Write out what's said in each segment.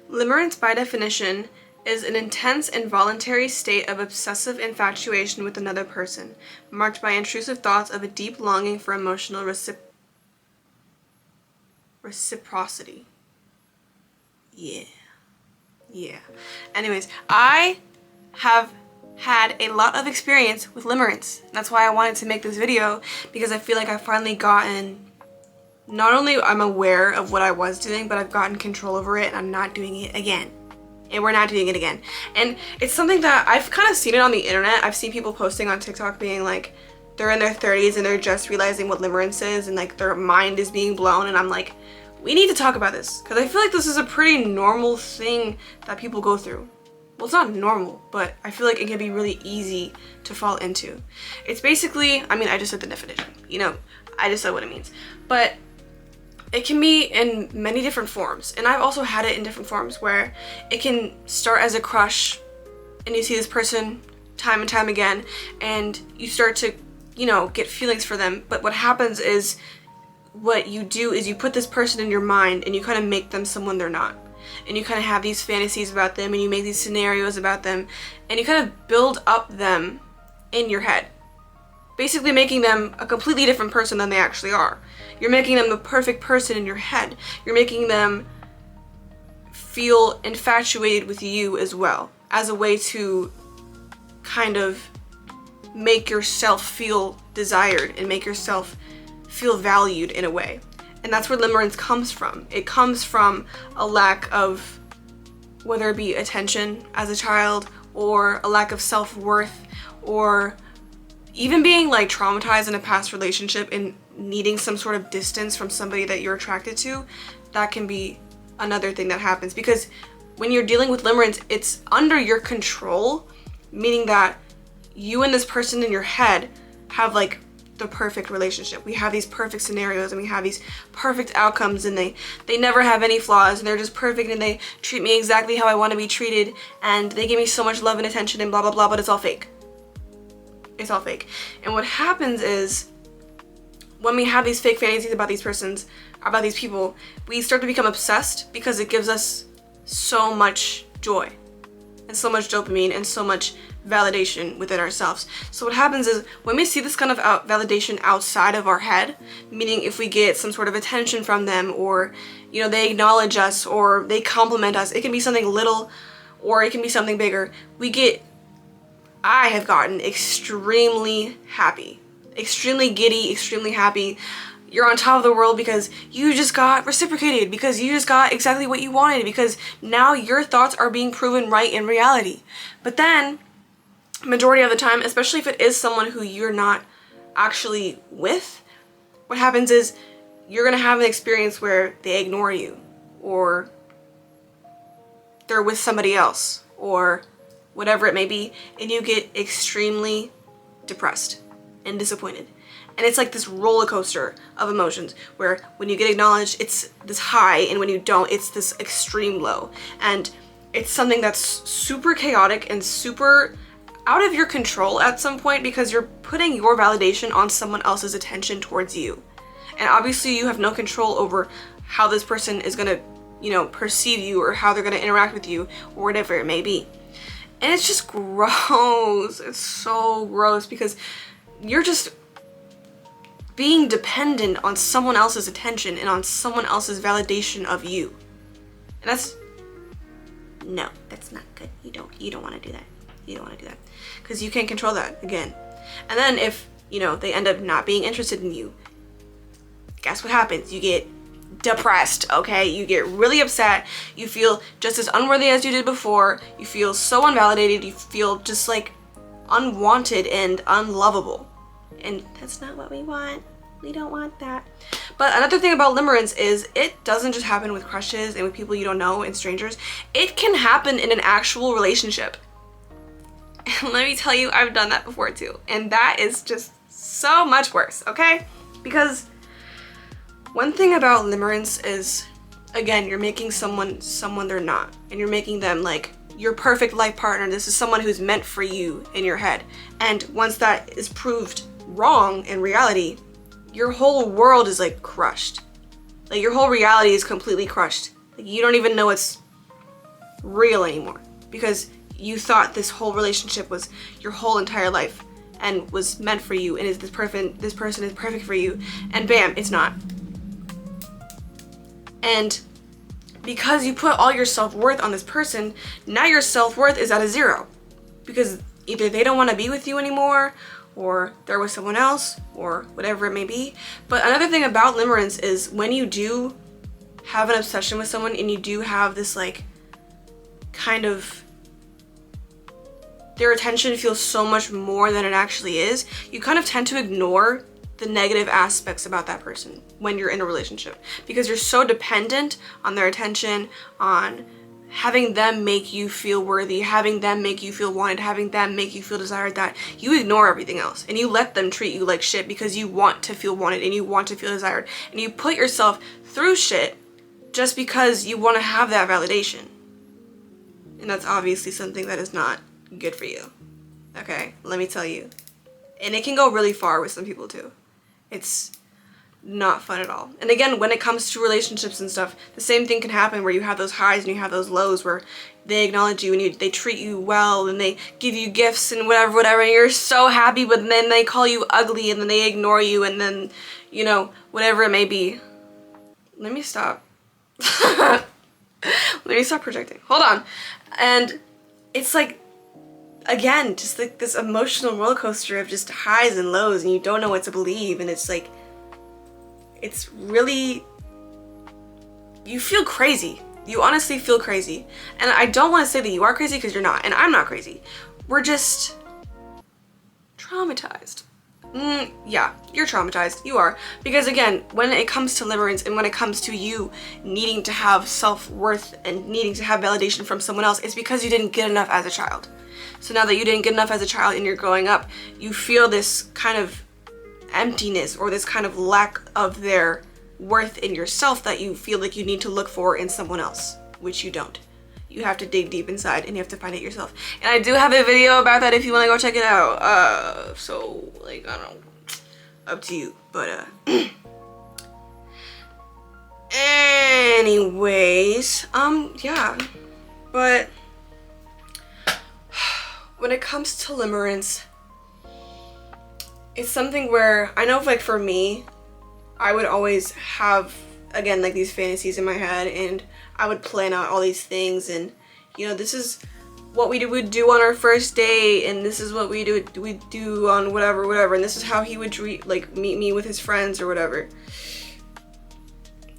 Limerence, by definition, is an intense involuntary state of obsessive infatuation with another person, marked by intrusive thoughts of a deep longing for emotional reciprocity. Yeah. Anyways, I have had a lot of experience with limerence. That's why I wanted to make this video, because I feel like I've finally gotten, not only I'm aware of what I was doing, but I've gotten control over it and I'm not doing it again. And we're not doing it again. And it's something that I've kind of seen it on the internet. I've seen people posting on TikTok being like, they're in their 30s and they're just realizing what limerence is and like their mind is being blown, and I'm like, we need to talk about this, because I feel like this is a pretty normal thing that people go through. Well, it's not normal, but I feel like it can be really easy to fall into. It's basically, I mean, I just said the definition, you know, I just said what it means. But it can be in many different forms, and I've also had it in different forms where it can start as a crush and you see this person time and time again and you start to, you know, get feelings for them. But what happens is, what you do is you put this person in your mind and you kind of make them someone they're not. And you kind of have these fantasies about them and you make these scenarios about them and you kind of build up them in your head. Basically making them a completely different person than they actually are. You're making them the perfect person in your head. You're making them feel infatuated with you as well, as a way to kind of make yourself feel desired and make yourself feel valued in a way. And that's where limerence comes from. It comes from a lack of, whether it be attention as a child, or a lack of self-worth, or even being like traumatized in a past relationship and needing some sort of distance from somebody that you're attracted to. That can be another thing that happens, because when you're dealing with limerence, it's under your control, meaning that you and this person in your head have like the perfect relationship. We have these perfect scenarios and we have these perfect outcomes, and they never have any flaws and they're just perfect and they treat me exactly how I want to be treated and they give me so much love and attention and blah blah blah, but it's all fake. It's all fake. And what happens is, when we have these fake fantasies about these persons, about these people, we start to become obsessed because it gives us so much joy and so much dopamine and so much validation within ourselves. So what happens is, when we see this kind of validation outside of our head, meaning if we get some sort of attention from them, or you know, they acknowledge us or they compliment us, it can be something little or it can be something bigger, I have gotten extremely happy, extremely giddy, extremely happy. You're on top of the world because you just got reciprocated, because you just got exactly what you wanted, because now your thoughts are being proven right in reality. But then, majority of the time, especially if it is someone who you're not actually with, what happens is you're gonna have an experience where they ignore you, or they're with somebody else, or whatever it may be, and you get extremely depressed and disappointed. And it's like this roller coaster of emotions, where when you get acknowledged, it's this high, and when you don't, it's this extreme low. And it's something that's super chaotic and super out of your control at some point, because you're putting your validation on someone else's attention towards you. And obviously you have no control over how this person is gonna, you know, perceive you, or how they're gonna interact with you, or whatever it may be. And it's just gross. It's so gross, because you're just being dependent on someone else's attention and on someone else's validation of you. And that's not good. You don't want to do that. You don't want to do that, because you can't control that, again. And then if, you know, they end up not being interested in you, guess what happens? You get depressed, okay? You get really upset. You feel just as unworthy as you did before. You feel so unvalidated. You feel just like unwanted and unlovable. And that's not what we want. We don't want that. But another thing about limerence is, it doesn't just happen with crushes and with people you don't know and strangers. It can happen in an actual relationship. And let me tell you, I've done that before too. And that is just so much worse, okay? Because one thing about limerence is, again, you're making someone they're not. And you're making them like your perfect life partner. This is someone who's meant for you in your head. And once that is proved wrong in reality, your whole world is like crushed. Like your whole reality is completely crushed. Like you don't even know it's real anymore, because you thought this whole relationship was your whole entire life and was meant for you, and this person is perfect for you, and bam, it's not. And because you put all your self-worth on this person, now your self-worth is at a zero, because either they don't want to be with you anymore, or they're with someone else, or whatever it may be. But another thing about limerence is when you do have an obsession with someone and you do have this like kind of, their attention feels so much more than it actually is, you kind of tend to ignore the negative aspects about that person when you're in a relationship, because you're so dependent on their attention, on having them make you feel worthy, having them make you feel wanted, having them make you feel desired, that you ignore everything else and you let them treat you like shit because you want to feel wanted and you want to feel desired, and you put yourself through shit just because you want to have that validation. And that's obviously something that is not good for you. Okay, let me tell you. And it can go really far with some people too. It's not fun at all. And again, when it comes to relationships and stuff, the same thing can happen where you have those highs and you have those lows where they acknowledge you and they treat you well and they give you gifts and whatever, and you're so happy, but then they call you ugly and then they ignore you, and then, you know, whatever it may be. Let me stop. Let me stop projecting. Hold on. And it's like, again, just like this emotional roller coaster of just highs and lows, and you don't know what to believe, and it's like, it's really, you feel crazy. You honestly feel crazy. And I don't want to say that you are crazy, because you're not, and I'm not crazy. We're just traumatized. Yeah, you're traumatized. You are. Because again, when it comes to limerence and when it comes to you needing to have self-worth and needing to have validation from someone else, it's because you didn't get enough as a child. So now that you didn't get enough as a child and you're growing up, you feel this kind of emptiness or this kind of lack of their worth in yourself that you feel like you need to look for in someone else, which you don't. You have to dig deep inside and you have to find it yourself. And I do have a video about that if you want to go check it out. So like, I don't know, up to you. But anyways, yeah. But when it comes to limerence, it's something where I know, like, for me, I would always have, again, like these fantasies in my head, and I would plan out all these things, and you know, this is what we would do on our first date, and this is what we do on whatever, and this is how he would meet me with his friends or whatever.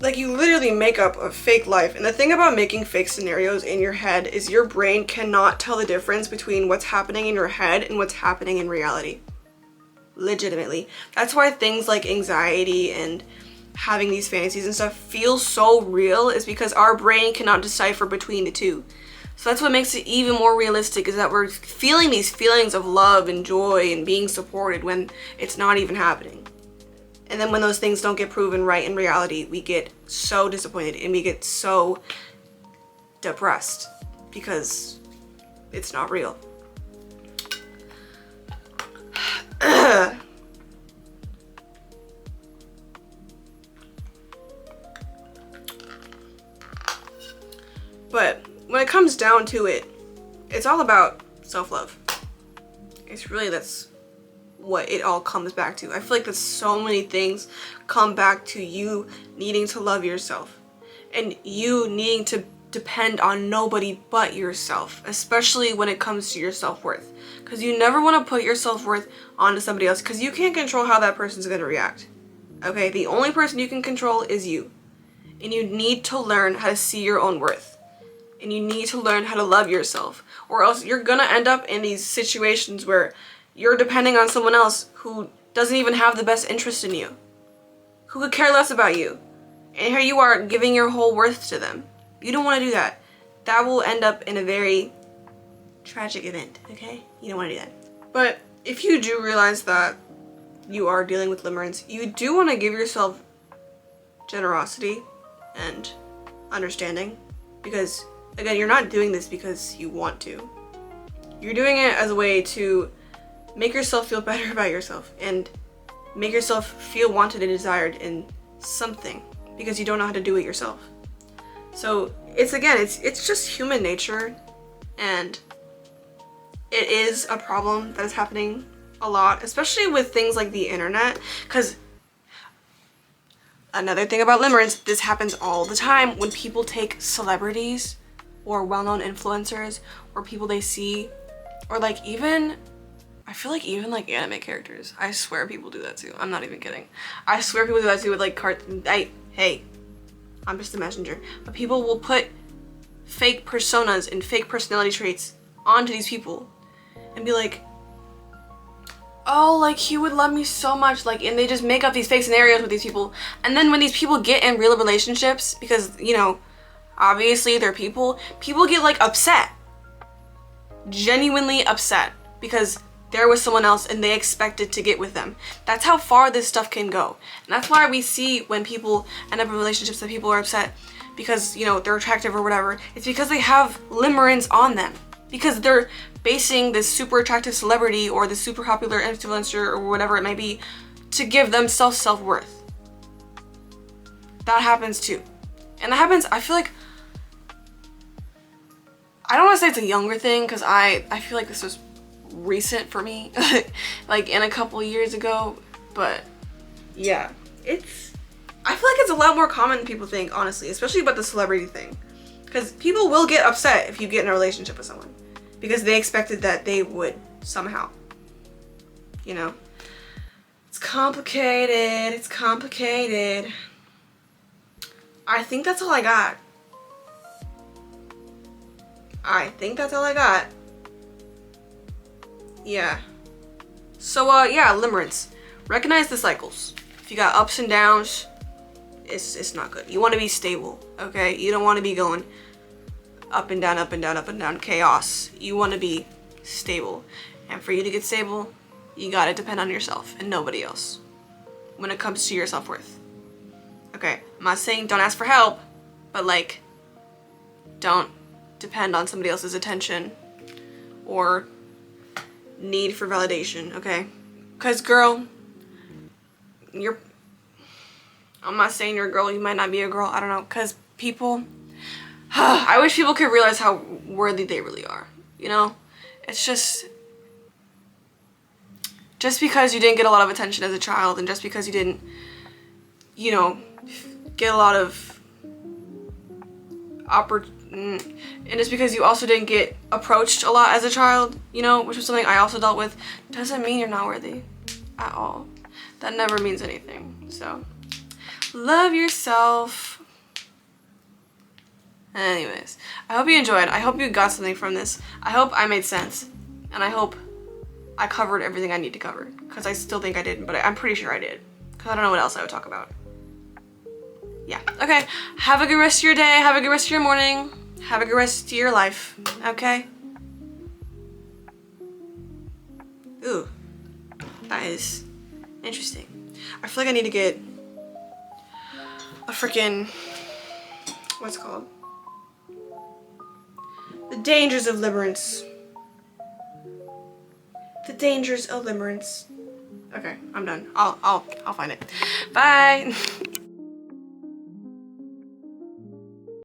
Like, you literally make up a fake life. And the thing about making fake scenarios in your head is your brain cannot tell the difference between what's happening in your head and what's happening in reality. Legitimately. That's why things like anxiety and having these fantasies and stuff feel so real, is because our brain cannot decipher between the two. So that's what makes it even more realistic, is that we're feeling these feelings of love and joy and being supported when it's not even happening. And then when those things don't get proven right in reality, we get so disappointed and we get so depressed because it's not real. But when it comes down to it, it's all about self-love. It's really, that's what it all comes back to. I feel like that so many things come back to you needing to love yourself and you needing to depend on nobody but yourself, especially when it comes to your self-worth, because you never want to put your self-worth onto somebody else, because you can't control how that person's going to react. Okay, the only person you can control is you, and you need to learn how to see your own worth, and you need to learn how to love yourself, or else you're gonna end up in these situations where you're depending on someone else who doesn't even have the best interest in you, who could care less about you, and here you are giving your whole worth to them. You don't want to do that. That will end up in a very tragic event, okay? You don't want to do that. But if you do realize that you are dealing with limerence, you do want to give yourself generosity and understanding, because again, you're not doing this because you want to. You're doing it as a way to make yourself feel better about yourself and make yourself feel wanted and desired in something, because you don't know how to do it yourself. So it's just human nature, and it is a problem that is happening a lot, especially with things like the internet. Because another thing about limerence, this happens all the time when people take celebrities or well-known influencers or people they see, or like even, I feel like even like anime characters. I swear people do that too. I'm not even kidding. I swear people do that too with like hey, I'm just a messenger. But people will put fake personas and fake personality traits onto these people and be like, oh, like he would love me so much, like, and they just make up these fake scenarios with these people. And then when these people get in real relationships, because, you know, obviously they're people get like upset, genuinely upset, because there was someone else and they expected to get with them. That's how far this stuff can go. And that's why we see when people end up in relationships that people are upset because, you know, they're attractive or whatever. It's because they have limerence on them, because they're basing this super attractive celebrity or the super popular influencer or whatever it may be to give themselves self-worth. That happens too. And that happens, I feel like, I don't want to say it's a younger thing, because I feel like this was recent for me, like in a couple years ago, but yeah, I feel like it's a lot more common than people think, honestly, especially about the celebrity thing, because people will get upset if you get in a relationship with someone because they expected that they would somehow, you know. It's complicated, it's complicated. I think that's all I got. Yeah. So yeah, limerence. Recognize the cycles. If you got ups and downs, it's not good. You want to be stable, okay? You don't want to be going up and down, up and down, up and down, chaos. You want to be stable. And for you to get stable, you gotta depend on yourself and nobody else when it comes to your self-worth. Okay, I'm not saying don't ask for help, but like, don't depend on somebody else's attention or need for validation, okay? Because girl, I'm not saying you're a girl, you might not be a girl, I don't know, because people, I wish people could realize how worthy they really are, you know? It's just because you didn't get a lot of attention as a child, and just because you didn't, you know, get a lot of and just because you also didn't get approached a lot as a child, you know, which was something I also dealt with, doesn't mean you're not worthy at all. That never means anything. So love yourself. Anyways, I hope you enjoyed. I hope you got something from this. I hope I made sense, and I hope I covered everything I need to cover, because I still think I didn't, but I'm pretty sure I did, because I don't know what else I would talk about. Yeah, okay, have a good rest of your day, have a good rest of your morning, have a good rest of your life, okay? Ooh, that is interesting. I feel like I need to get a freaking, what's it called? The Dangers of Limerence. The Dangers of Limerence. Okay, I'm done. I'll find it. Bye.